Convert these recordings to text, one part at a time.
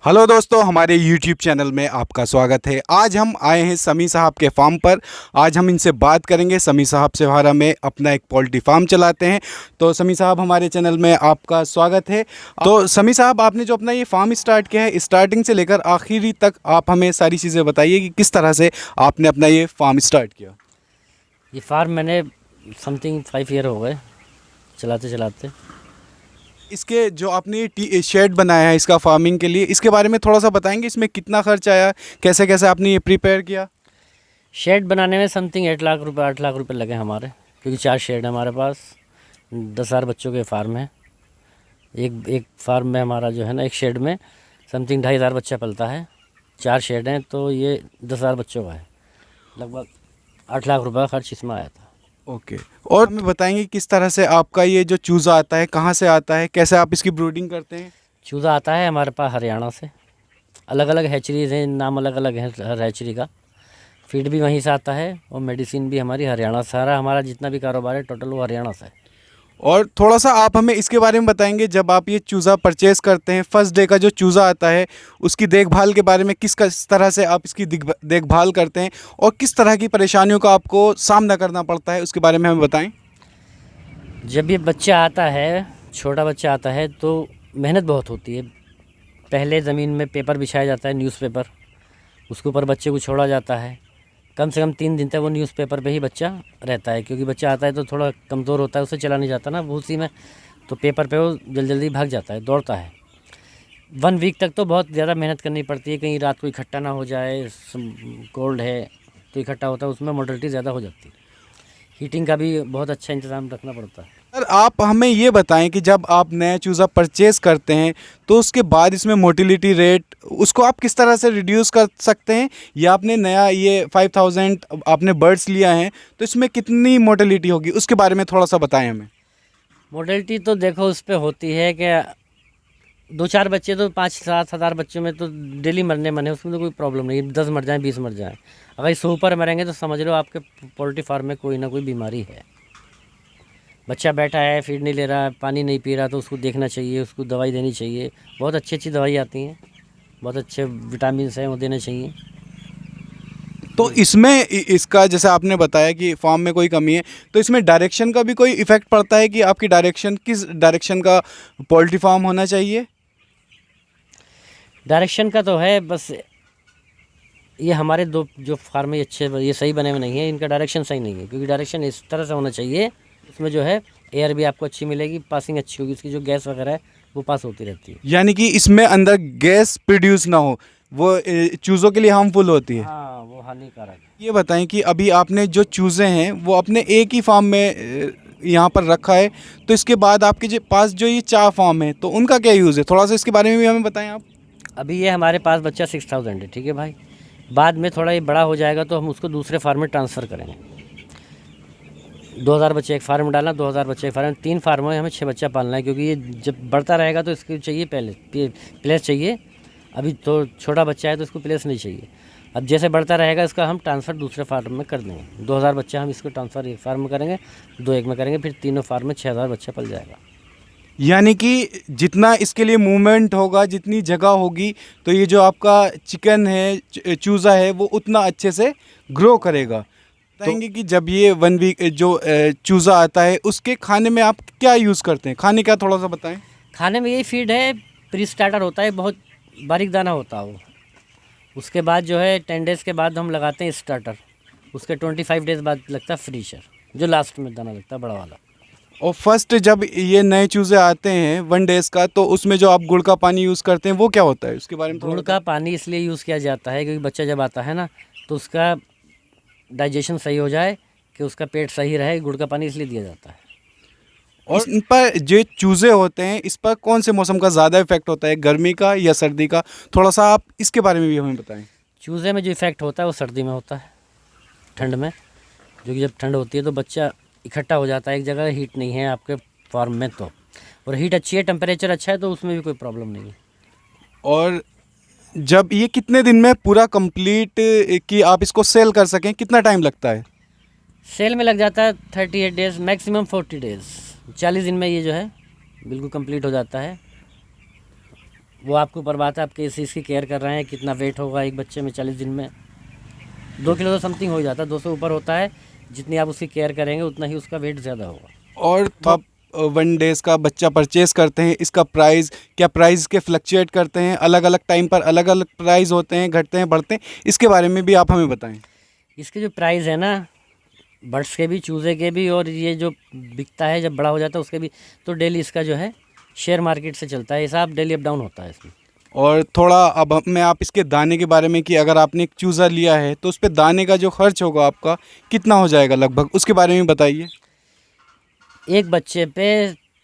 Hello दोस्तों, हमारे YouTube channel में आपका स्वागत है। आज हम आए हैं समी साहब के फार्म पर। आज हम इनसे बात करेंगे। समी साहब सेवारा में अपना एक पोल्ट्री फार्म चलाते हैं। तो समी साहब, हमारे चैनल में आपका स्वागत है। तो समी साहब, आपने जो अपना ये फार्म स्टार्ट किया है, स्टार्टिंग से लेकर आखिरी तक आप हमें सारी चीज़ें बताइए कि किस तरह से आपने अपना ये फार्म स्टार्ट किया। ये फार्म मैंने समथिंग 5 ईयर हो गए चलाते चलाते। इसके जो आपने ये शेड बनाया है इसका फार्मिंग के लिए, इसके बारे में थोड़ा सा बताएंगे। इसमें कितना खर्च आया, कैसे कैसे आपने ये प्रिपेयर किया? शेड बनाने में समथिंग 8 लाख रुपए लगे हमारे, क्योंकि 4 शेड है हमारे पास। 10,000 बच्चों के फार्म है। एक फार्म में हमारा जो है ना, एक शेड में समथिंग 2,500 बच्चा पलता है। 4 शेड हैं, तो ये 10,000 बच्चों का है। लगभग 8 लाख रुपए का खर्च इसमें आया था। ओके। और हमें बताएंगे किस तरह से आपका ये जो चूज़ा आता है, कहाँ से आता है, कैसे आप इसकी ब्रूडिंग करते हैं? चूज़ा आता है हमारे पास हरियाणा से। अलग अलग हैचरीज हैं, नाम अलग अलग है हर हैचरी का। फीड भी वहीं से आता है और मेडिसिन भी हमारी हरियाणा। सारा हमारा जितना भी कारोबार है टोटल वो हरियाणा से है। और थोड़ा सा आप हमें इसके बारे में बताएंगे, जब आप ये चूज़ा परचेज़ करते हैं, फर्स्ट डे का जो चूज़ा आता है उसकी देखभाल के बारे में, किस तरह से आप इसकी देखभाल करते हैं और किस तरह की परेशानियों का आपको सामना करना पड़ता है, उसके बारे में हमें बताएं। जब ये बच्चा आता है, छोटा बच्चा आता है, तो मेहनत बहुत होती है। पहले ज़मीन में पेपर बिछाया जाता है, न्यूज़पेपर। उसके ऊपर बच्चे को छोड़ा जाता है। कम से कम 3 दिन तक वो न्यूज़पेपर पे ही बच्चा रहता है, क्योंकि बच्चा आता है तो थोड़ा कमज़ोर होता है, उसे चला नहीं जाता ना भूसी में, तो पेपर पे वो जल्दी जल्दी भाग जाता है, दौड़ता है। 1 वीक तक तो बहुत ज़्यादा मेहनत करनी पड़ती है। कहीं रात को इकट्ठा ना हो जाए, कोल्ड है तो इकट्ठा होता है, उसमें मोर्टेलिटी ज़्यादा हो जाती है। हीटिंग का भी बहुत अच्छा इंतज़ाम रखना पड़ता है। सर, आप हमें ये बताएं कि जब आप नया चूज़ा परचेज़ करते हैं तो उसके बाद इसमें मोटिलिटी रेट, उसको आप किस तरह से रिड्यूस कर सकते हैं, या आपने नया ये 5000 आपने बर्ड्स लिया है तो इसमें कितनी मोटिलिटी होगी, उसके बारे में थोड़ा सा बताएं हमें। मोर्टेलिटी तो देखो उस पर होती है कि 2-4 बच्चे तो 5-7 हज़ार बच्चों में तो डेली मरने मने, उसमें तो कोई प्रॉब्लम नहीं। 10 मर जाएँ, 20 मर जाएँ, अगर इससे ऊपर मरेंगे तो समझ लो आपके पोल्ट्री फार्म में कोई ना कोई बीमारी है। बच्चा बैठा है, फीड नहीं ले रहा, पानी नहीं पी रहा, तो उसको देखना चाहिए, उसको दवाई देनी चाहिए। बहुत अच्छी अच्छी दवाई आती हैं, बहुत अच्छे विटामिन हैं, वो देने चाहिए। तो इसमें इसका जैसे आपने बताया कि फार्म में कोई कमी है, तो इसमें डायरेक्शन का भी कोई इफ़ेक्ट पड़ता है कि आपकी डायरेक्शन किस डायरेक्शन का पोल्ट्री फार्म होना चाहिए? डायरेक्शन का तो है, बस ये हमारे 2 जो फार्म है अच्छे, ये सही बने हुए नहीं है, इनका डायरेक्शन सही नहीं है। क्योंकि डायरेक्शन इस तरह से होना चाहिए, इसमें जो है एयर भी आपको अच्छी मिलेगी, पासिंग अच्छी होगी, इसकी जो गैस वगैरह है वो पास होती रहती है। यानी कि इसमें अंदर गैस प्रोड्यूस ना हो, वो चूज़ों के लिए हार्मफुल होती है। हाँ, वो हानिकारक है। ये बताएं कि अभी आपने जो चूज़े हैं वो अपने एक ही फार्म में यहाँ पर रखा है, तो इसके बाद आपके जो पास जो ये 4 फार्म है तो उनका क्या यूज़ है, थोड़ा सा इसके बारे में भी हमें बताएं आप। अभी ये हमारे पास बच्चा 6000 है, ठीक है भाई। बाद में थोड़ा ये बड़ा हो जाएगा तो हम उसको दूसरे फार्म में ट्रांसफ़र करेंगे। 2000 बच्चे एक फार्म में डालना, 2000 बच्चे एक फार्म में, 3 फार्म में हमें 6 बच्चा पालना है। क्योंकि ये जब बढ़ता रहेगा तो इसको चाहिए पहले प्लेस चाहिए। अभी तो छोटा बच्चा है तो इसको प्लेस नहीं चाहिए। अब जैसे बढ़ता रहेगा इसका हम ट्रांसफ़र दूसरे फार्म में कर देंगे। 2000 बच्चा हम इसको ट्रांसफ़र एक फार्म में करेंगे, 2 एक में करेंगे, फिर तीनों फार्म में 6000 बच्चा पल जाएगा। यानी कि जितना इसके लिए मूवमेंट होगा, जितनी जगह होगी, तो ये जो आपका चिकन है, चूज़ा है, वो उतना अच्छे से ग्रो करेगा। बताएंगे कि जब ये 1 वीक जो चूज़ा आता है उसके खाने में आप क्या यूज़ करते हैं, खाने का थोड़ा सा बताएं। खाने में यही फीड है, प्री स्टार्टर होता है, बहुत बारीक दाना होता है वो। उसके बाद जो है 10 डेज़ के बाद हम लगाते हैं स्टार्टर। उसके 25 डेज़ बाद लगता है फ्रीशर, जो लास्ट में दाना लगता है बड़ा वाला। और फर्स्ट जब ये नए चूज़े आते हैं 1 डेज़ का, तो उसमें जो आप गुड़ का पानी यूज़ करते हैं वो क्या होता है, उसके बारे में थोड़ा गुड़ का पानी इसलिए यूज़ किया जाता है क्योंकि बच्चा जब आता है ना, तो उसका डाइजेशन सही हो जाए, कि उसका पेट सही रहे, गुड़ का पानी इसलिए दिया जाता है। और इन पर जो चूज़े होते हैं, इस पर कौन से मौसम का ज़्यादा इफेक्ट होता है, गर्मी का या सर्दी का, थोड़ा सा आप इसके बारे में भी हमें बताएं। चूज़े में जो इफ़ेक्ट होता है वो सर्दी में होता है, ठंड में। जो कि जब ठंड होती है तो बच्चा इकट्ठा हो जाता है एक जगह, हीट नहीं है आपके फार्म में तो, और हीट अच्छी है, टेम्परेचर अच्छा है, तो उसमें भी कोई प्रॉब्लम नहीं है। और जब ये कितने दिन में पूरा कंप्लीट कि आप इसको सेल कर सकें, कितना टाइम लगता है? सेल में लग जाता है 38 डेज़, मैक्सिमम 40 डेज़। 40 दिन में ये जो है बिल्कुल कंप्लीट हो जाता है। वो आपके ऊपर बात है, आप किस चीज़ की केयर कर रहे हैं, कितना वेट होगा एक बच्चे में 40 दिन में। 2 किलो तो समथिंग हो जाता है, 200 ऊपर होता है। जितनी आप उसकी केयर करेंगे उतना ही उसका वेट ज़्यादा होगा। और तो आप 1 डेज़ का बच्चा परचेज़ करते हैं, इसका प्राइस क्या, प्राइस के फ्लक्चुएट करते हैं, अलग अलग टाइम पर अलग अलग प्राइस होते हैं, घटते हैं बढ़ते हैं, इसके बारे में भी आप हमें बताएं। इसके जो प्राइस है ना, बर्ड्स के भी, चूज़े के भी, और ये जो बिकता है जब बड़ा हो जाता है उसके भी, तो डेली इसका जो है शेयर मार्केट से चलता है हिसाब, डेली अप डाउन होता है इसमें। और थोड़ा अब मैं आप इसके दाने के बारे में, कि अगर आपने एक चूज़ा लिया है तो उस पे दाने का जो खर्च होगा आपका कितना हो जाएगा लगभग, उसके बारे में बताइए। एक बच्चे पे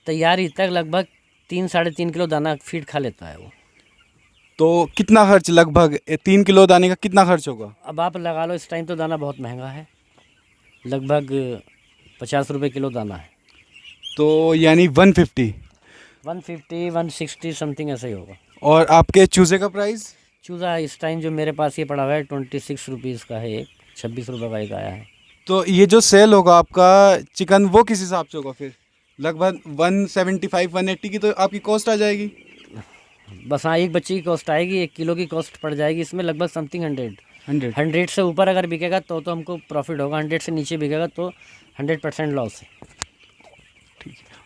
तैयारी तक लगभग 3-3.5 किलो दाना फीड खा लेता है वो। तो कितना खर्च, लगभग 3 किलो दाने का कितना खर्च होगा? अब आप लगा लो, इस टाइम तो दाना बहुत महंगा है, लगभग 50 रुपये किलो दाना है। तो यानी 150। 150 160 समथिंग ऐसा ही होगा। और आपके चूज़े का प्राइस? चूज़ा इस टाइम जो मेरे पास ये पड़ा हुआ है 26 रुपीज़ का है एक, 26 रुपये का एक आया है। तो ये जो सेल होगा आपका चिकन, वो किस हिसाब से होगा फिर? लगभग 175 180 की तो आपकी कॉस्ट आ जाएगी। बस हाँ, एक बच्चे की कॉस्ट आएगी, 1 किलो की कॉस्ट पड़ जाएगी इसमें लगभग समथिंग 100। 100। 100 से ऊपर अगर बिकेगा तो हमको प्रॉफिट होगा, 100 से नीचे बिकेगा तो 100% लॉस है।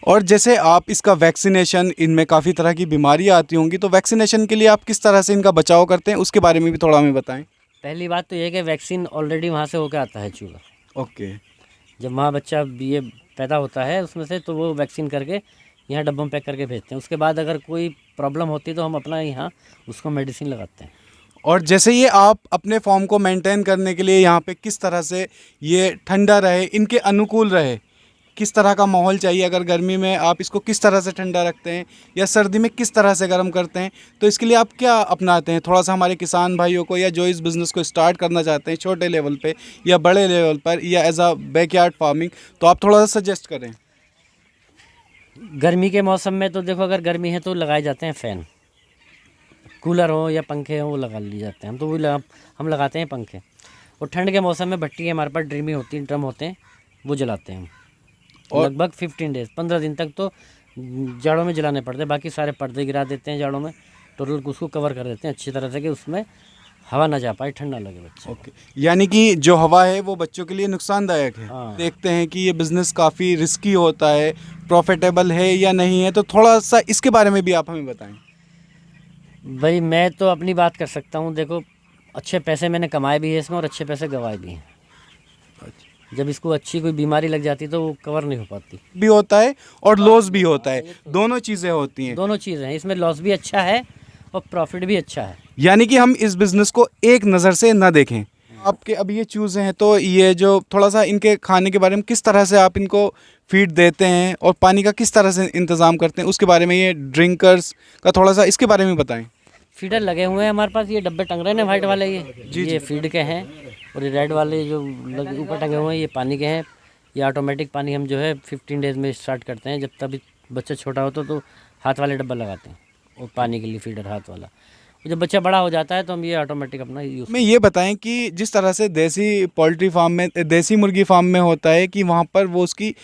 और जैसे आप इसका वैक्सीनेशन, इनमें काफ़ी तरह की बीमारियां आती होंगी, तो वैक्सीनेशन के लिए आप किस तरह से इनका बचाव करते हैं, उसके बारे में भी थोड़ा हमें बताएं। पहली बात तो ये है कि वैक्सीन ऑलरेडी वहाँ से होकर आता है चूज़ा। ओके। जब वहाँ बच्चा ये पैदा होता है उसमें से, तो वो वैक्सीन करके यहाँ डब्बों में पैक करके भेजते हैं। उसके बाद अगर कोई प्रॉब्लम होती है तो हम अपना यहाँ उसको मेडिसिन लगाते हैं। और जैसे ये आप अपने फॉर्म को मेंटेन करने के लिए यहाँ पे किस तरह से ये ठंडा रहे, इनके अनुकूल रहे, किस तरह का माहौल चाहिए, अगर गर्मी में आप इसको किस तरह से ठंडा रखते हैं या सर्दी में किस तरह से गर्म करते हैं, तो इसके लिए आप क्या अपनाते हैं? थोड़ा सा हमारे किसान भाइयों को, या जो इस बिज़नेस को स्टार्ट करना चाहते हैं छोटे लेवल पे या बड़े लेवल पर, या एज अ बैकयार्ड फार्मिंग, तो आप थोड़ा सा सजेस्ट करें। गर्मी के मौसम में तो देखो, अगर गर्मी है तो लगाए जाते हैं फ़ैन, कूलर हो या पंखे हो वो लगा लिए जाते हैं। हम तो हम लगाते हैं पंखे। और ठंड के मौसम में भट्टी हमारे पास ड्रीमी होती है, ड्रम होते हैं, वो जलाते हैं हम। और लगभग 15 डेज 15 दिन तक तो जाड़ों में जलाने पड़ते हैं, बाकी सारे पर्दे गिरा देते हैं जाड़ों में, टोटल उसको कवर कर देते हैं अच्छी तरह से कि उसमें हवा ना जा पाए, ठंडा लगे बच्चे। ओके, यानी कि जो हवा है वो बच्चों के लिए नुकसानदायक है। हाँ। देखते हैं कि ये बिज़नेस काफ़ी रिस्की होता है, प्रॉफिटेबल है या नहीं है, तो थोड़ा सा इसके बारे में भी आप हमें बताएं। भाई मैं तो अपनी बात कर सकता हूँ, देखो अच्छे पैसे मैंने कमाए भी हैं इसमें और अच्छे पैसे गंवाए भी हैं। जब इसको अच्छी कोई बीमारी लग जाती है तो वो कवर नहीं हो पाती। भी होता है और लॉस भी होता है, दोनों चीज़ें होती हैं। दोनों चीज़ें हैं इसमें, लॉस भी अच्छा है और प्रॉफिट भी अच्छा है। यानी कि हम इस बिज़नेस को एक नज़र से ना देखें। आपके अब ये चूज़े हैं, तो ये जो थोड़ा सा इनके खाने के बारे में, किस तरह से आप इनको फीड देते हैं और पानी का किस तरह से इंतज़ाम करते हैं, उसके बारे में, ये ड्रिंकर्स का थोड़ा सा इसके बारे में बताएं। फीडर लगे हुए हैं हमारे पास, ये डब्बे टंग रहे हैं वाइट वाले, ये फीड के हैं, और ये रेड वाले जो ऊपर टंगे हुए हैं ये पानी के हैं। ये ऑटोमेटिक पानी हम जो है 15 डेज़ में स्टार्ट करते हैं। जब तभी बच्चा छोटा होता तो हाथ वाले डब्बा लगाते हैं और पानी के लिए फीडर हाथ वाला। जब बच्चा बड़ा हो जाता है तो हम ये ऑटोमेटिक अपना यूज़। में ये बताएं कि जिस तरह से देसी पोल्ट्री फार्म में, देसी मुर्गी फार्म में होता है कि वहाँ पर वो उसकी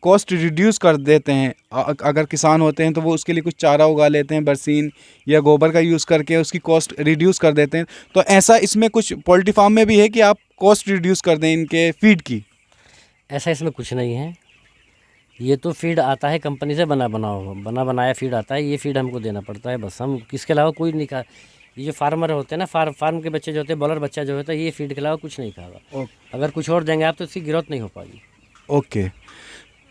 कॉस्ट रिड्यूस कर देते हैं। अगर किसान होते हैं तो वो उसके लिए कुछ चारा उगा लेते हैं, बरसीन या गोबर का यूज़ करके उसकी कॉस्ट रिड्यूस कर देते हैं। तो ऐसा इसमें कुछ पोल्ट्री फार्म में भी है कि आप कॉस्ट रिड्यूस कर दें इनके फीड की? ऐसा इसमें कुछ नहीं है, ये तो फीड आता है कंपनी से बना बनाया फीड आता है, ये फीड हमको देना पड़ता है बस। हम किसके अलावा कोई नहीं खा। ये जो फार्मर होते हैं ना, फार्म के बच्चे जो होते हैं, बॉलर बच्चा जो होता है, ये फीड के अलावा कुछ नहीं खाएगा। अगर कुछ और देंगे आप तो इसकी ग्रोथ नहीं हो पाएगी। ओके,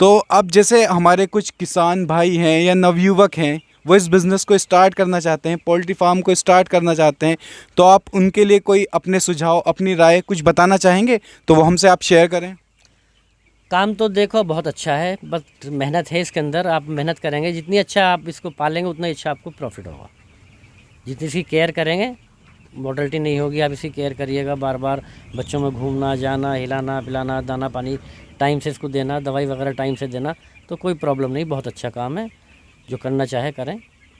तो अब जैसे हमारे कुछ किसान भाई हैं या नवयुवक हैं, वो इस बिज़नेस को स्टार्ट करना चाहते हैं, पोल्ट्री फार्म को स्टार्ट करना चाहते हैं, तो आप उनके लिए कोई अपने सुझाव, अपनी राय कुछ बताना चाहेंगे तो वो हमसे आप शेयर करें। काम तो देखो बहुत अच्छा है, बस मेहनत है इसके अंदर। आप मेहनत करेंगे, जितनी अच्छा आप इसको पालेंगे उतना अच्छा आपको प्रॉफिट होगा। जितनी इसकी केयर करेंगे, मोर्टलिटी नहीं होगी। आप इसकी केयर करिएगा, बार बार बच्चों में घूमना जाना, हिलाना पिलाना, दाना पानी टाइम से इसको देना, दवाई वगैरह टाइम से देना, तो कोई प्रॉब्लम नहीं। बहुत अच्छा काम है, जो करना चाहे करें,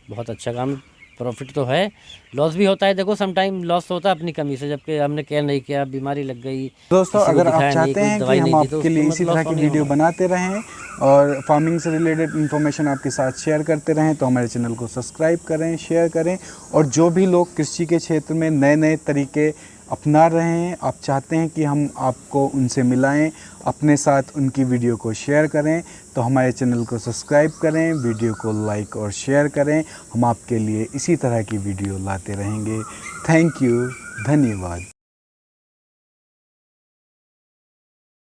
बहुत अच्छा काम है। प्रॉफिट तो है, लॉस भी होता है। देखो सम टाइम लॉस होता है अपनी कमी से, जबकि हमने केयर नहीं किया, बीमारी लग गई। दोस्तों किसी को अगर आप दिखाया नहीं, चाहते कोई हैं कि दवाई हम नहीं दी, तो आपके उसको लिए मतलब इसी लॉस तरह की होने वीडियो वाला। बनाते रहें और फार्मिंग से रिलेटेड इन्फॉर्मेशन आपके साथ शेयर करते रहें, तो हमारे चैनल को सब्सक्राइब करें, शेयर करें। और जो भी लोग कृषि के क्षेत्र में नए नए तरीके अपना रहे हैं, आप चाहते हैं कि हम आपको उनसे मिलाएं, अपने साथ उनकी वीडियो को शेयर करें, तो हमारे चैनल को सब्सक्राइब करें, वीडियो को लाइक और शेयर करें। हम आपके लिए इसी तरह की वीडियो लाते रहेंगे। थैंक यू, धन्यवाद।